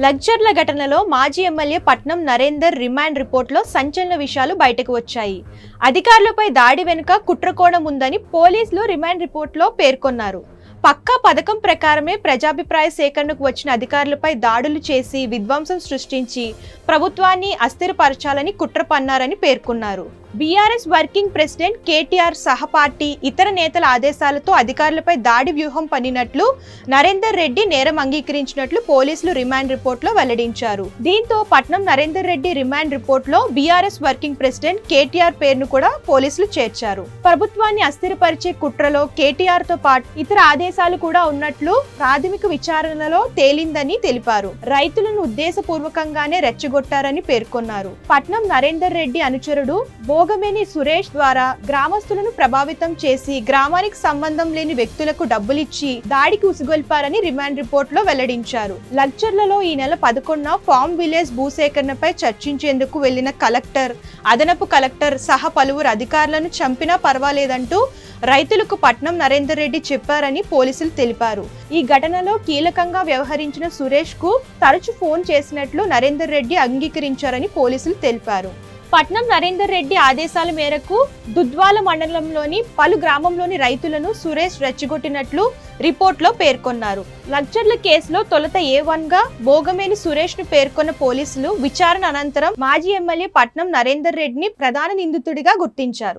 లగ్జర్ల ఘటనలో మాజీ MLA Patnam Narender remand రిపోర్ట్లో సంచలన విషయాలు బయటకు వచ్చాయి. అధికారులపై దాడి వెనుక కుట్రకోణం ఉందని పోలీసులు రిమాండ్ రిపోర్ట్లో పేర్కొన్నారు. పక్కా పథకం ప్రకారమే ప్రజాభిప్రాయ సేకరణకు వచ్చిన అధికారులపై దాడులు చేసి విధ్వంసం సృష్టించి ప్రభుత్వాన్ని అస్థిరపరచాలని కుట్ర పన్నారని పేర్కొన్నారు. బీఆర్ఎస్ వర్కింగ్ ప్రెసిడెంట్ కేటీఆర్ సహపాఠి ఇతర నేతల ఆదేశాలతో అధికారులపై దాడి వ్యూహం పన్నినట్లు నరేందర్ రెడ్డి నేరం అంగీకరించినట్లు పోలీసులు రిమాండ్ రిపోర్ట్లో వెల్లడించారు. దీంతో పట్నం నరేందర్ రెడ్డి రిమాండ్ రిపోర్ట్లో బీఆర్ఎస్ వర్కింగ్ ప్రెసిడెంట్ కేటీఆర్ పేరును కూడా పోలీసులు చేర్చారు. ప్రభుత్వాన్ని అస్థిరపరిచే కుట్రలో కేటీఆర్ తో పాటు ఇతర ఆదేశాలు కూడా ఉన్నట్లు ప్రాథమిక విచారణలో తేలిందని తెలిపారు. రైతులను ఉద్దేశపూర్వకంగానే రెచ్చగొట్టారని పేర్కొన్నారు. పట్నం నరేందర్ రెడ్డి అనుచరుడు భోగమేని సురేష్ ద్వారా గ్రామస్తులను ప్రభావితం చేసి గ్రామానికి సంబంధం లేని వ్యక్తులకు డబ్బులిచ్చి దాడికి ఉసిగొల్పారని రిమాండ్ రిపోర్ట్ లో వెల్లడించారు. లగ్చర్లలో ఈ నెల 11న ఫామ్ విలేజ్ భూసేకరణపై చర్చించేందుకు వెళ్లిన కలెక్టర్, అదనపు కలెక్టర్ సహా పలువురు అధికారులను చంపినా పర్వాలేదంటూ రైతులకు పట్నం నరేందర్ రెడ్డి చెప్పారని పోలీసులు తెలిపారు. ఈ ఘటనలో కీలకంగా వ్యవహరించిన సురేష్ కు తరచు ఫోన్ చేసినట్లు నరేందర్ రెడ్డి అంగీకరించారని పోలీసులు తెలిపారు. పట్నం నరేందర్ రెడ్డి ఆదేశాల మేరకు దుద్వాల మండలంలోని పలు గ్రామంలోని రైతులను సురేష్ రెచ్చగొట్టినట్లు రిపోర్ట్లో పేర్కొన్నారు. లగ్జర్ల కేసులో తొలుత A1 గా భోగమేని సురేష్ ను పేర్కొన్న పోలీసులు విచారణ అనంతరం మాజీ ఎమ్మెల్యే పట్నం నరేందర్ రెడ్డిని ప్రధాన నిందితుడిగా గుర్తించారు.